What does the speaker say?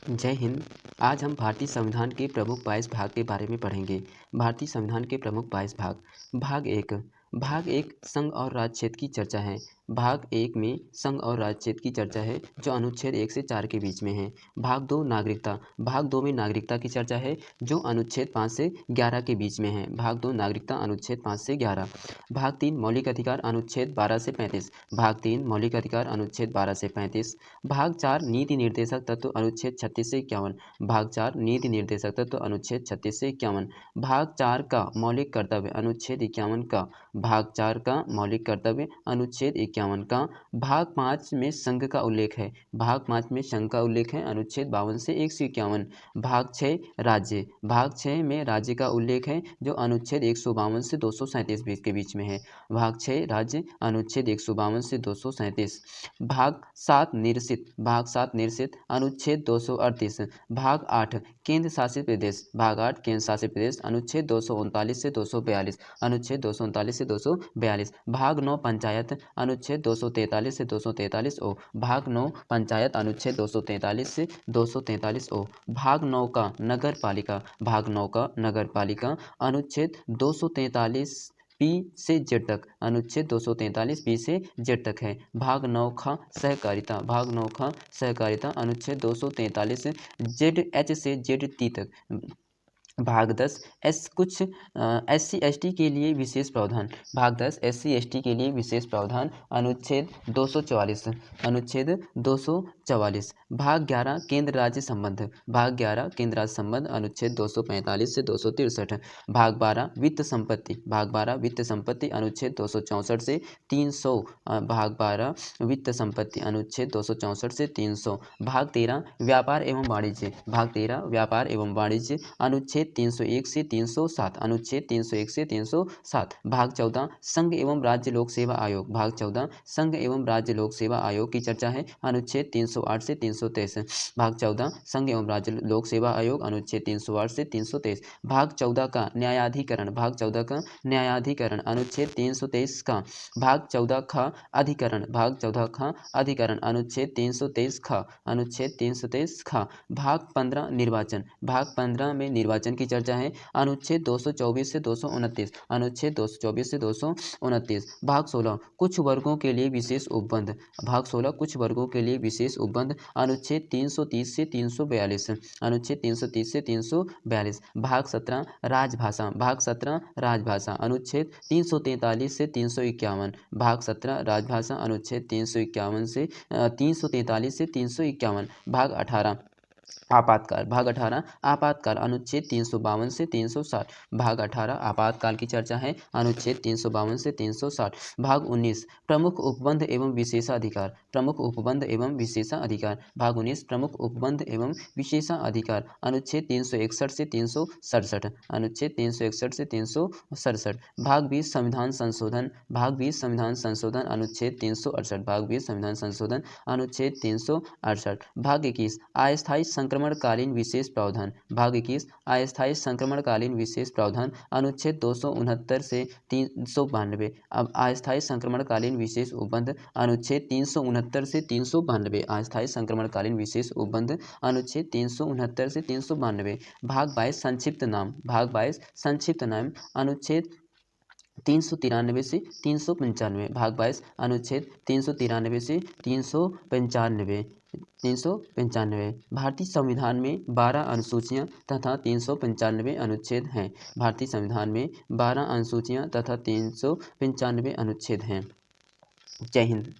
जय हिंद। आज हम भारतीय संविधान के प्रमुख 22 भाग के बारे में पढ़ेंगे। भारतीय संविधान के प्रमुख 22 भाग। भाग एक संघ और राज्य क्षेत्र की चर्चा है। भाग एक में संघ और राज्य क्षेत्र की चर्चा है जो अनुच्छेद 1 से 4 के बीच में है। भाग दो नागरिकता। भाग दो में नागरिकता की चर्चा है जो अनुच्छेद 5 से 11 के बीच में है। भाग दो नागरिकता अनुच्छेद 5 से 11। भाग तीन मौलिक अधिकार अनुच्छेद 12 से 35। भाग तीन मौलिक अधिकार अनुच्छेद 12 से 35। भाग चार नीति निर्देशक तत्व अनुच्छेद 36 से 51। भाग चार नीति निर्देशक तत्व अनुच्छेद 36 से 51। भाग चार का मौलिक कर्तव्य अनुच्छेद 51 का। भाग चार का मौलिक कर्तव्य अनुच्छेद 51 का। भाग पाँच में संघ का उल्लेख है। भाग पाँच में संघ का उल्लेख है अनुच्छेद 52 से 151। भाग छः राज्य। भाग छः में राज्य का उल्लेख है जो अनुच्छेद 152 से 237 के बीच में है। भाग छः राज्य अनुच्छेद 152 से 237। भाग सात निर्सित। भाग सात निर्सित अनुच्छेद 238। भाग आठ केंद्र शासित प्रदेश। भाग आठ केंद्र शासित प्रदेश अनुच्छेद 239 से 242। अनुच्छेद 239 से 242। भाग नौ पंचायत अनुच्छेद 243 से 243 ओ। भाग नौ पंचायत अनुच्छेद 243 से 243 ओ। भाग नौ का नगर पालिका। भाग नौ का नगर पालिका अनुच्छेद 243 पी से जेड तक। अनुच्छेद 243 पी से जेड तक है। भाग नौ खा सहकारिता। भाग नौ खा सहकारिता अनुच्छेद 243 जेड एच से जेड टी तक। भाग 10 SC ST के लिए विशेष प्रावधान। भाग 10 SC ST के लिए विशेष प्रावधान अनुच्छेद 244। अनुच्छेद 244। भाग 11 केंद्र राज्य संबंध। भाग 11 केंद्र राज्य संबंध अनुच्छेद 245 से 263। भाग 12 वित्त संपत्ति। भाग 12 वित्त संपत्ति अनुच्छेद 264 से 300। भाग 12 वित्त संपत्ति अनुच्छेद 264 से 300। भाग 13 व्यापार एवं वाणिज्य। भाग 13 व्यापार एवं वाणिज्य अनुच्छेद 301 से 307। अनुच्छेद 301 से 307। भाग 14 संघ एवं राज्य लोक सेवा आयोग। भाग 14 संघ एवं राज्य लोक सेवा आयोग की चर्चा है अनुच्छेद 308 से 323। भाग 14 संघ एवं राज्य लोक सेवा आयोग अनुच्छेद 308 से 323। भाग 14 का न्यायाधिकरण। भाग 14 का न्यायाधिकरण अनुच्छेद 323 का। भाग 14 खा अधिकरण। भाग 14 खा अधिकरण अनुच्छेद 323 खा। अनुच्छेद 323 खा। भाग 15 निर्वाचन। भाग 15 में निर्वाचन की चर्चा है अनुच्छेद 224 से 229। अनुच्छेद 224 से 229। भाग 16 कुछ वर्गों के लिए विशेष उपबंध। भाग 16 कुछ वर्गों के लिए विशेष उपबंध अनुच्छेद 330 से 342। अनुच्छेद 330 से 342। भाग 17 राजभाषा। भाग 17 राजभाषा अनुच्छेद 343 से 351। भाग 17 राजभाषा अनुच्छेद 351 से 343 से 351। भाग 18 आपातकाल। भाग 18 आपातकाल अनुच्छेद 352 से 360। भाग 18 आपातकाल की चर्चा है अनुच्छेद 352 से 360। भाग 19 प्रमुख उपबंध एवं विशेषाधिकार। प्रमुख उपबंध एवं विशेषाधिकार। भाग 19 प्रमुख उपबंध एवं विशेषाधिकार अनुच्छेद 361 से 367। अनुच्छेद 361 से 367। भाग 20 संविधान संशोधन। भाग 20 संविधान संशोधन अनुच्छेद 368। भाग 20 संविधान संशोधन अनुच्छेद 368। भाग 21 अस्थायी संक्रमणकालीन विशेष प्रावधान। भाग 21 अस्थायी संक्रमणकालीन विशेष प्रावधान अनुच्छेद 269 से 392। अब अस्थायी संक्रमणकालीन विशेष उपबंध अनुच्छेद 369 से 392। अस्थायी संक्रमणकालीन विशेष उपबंध अनुच्छेद 369 से 392। भाग 22 संक्षिप्त नाम। भाग 22 संक्षिप्त नाम अनुच्छेद 393 से 395। भाग 22 अनुच्छेद 393 से 395। 395। भारतीय संविधान में 12 अनुसूचियां तथा 395 अनुच्छेद हैं। भारतीय संविधान में 12 अनुसूचियां तथा 395 अनुच्छेद हैं। जय हिंद।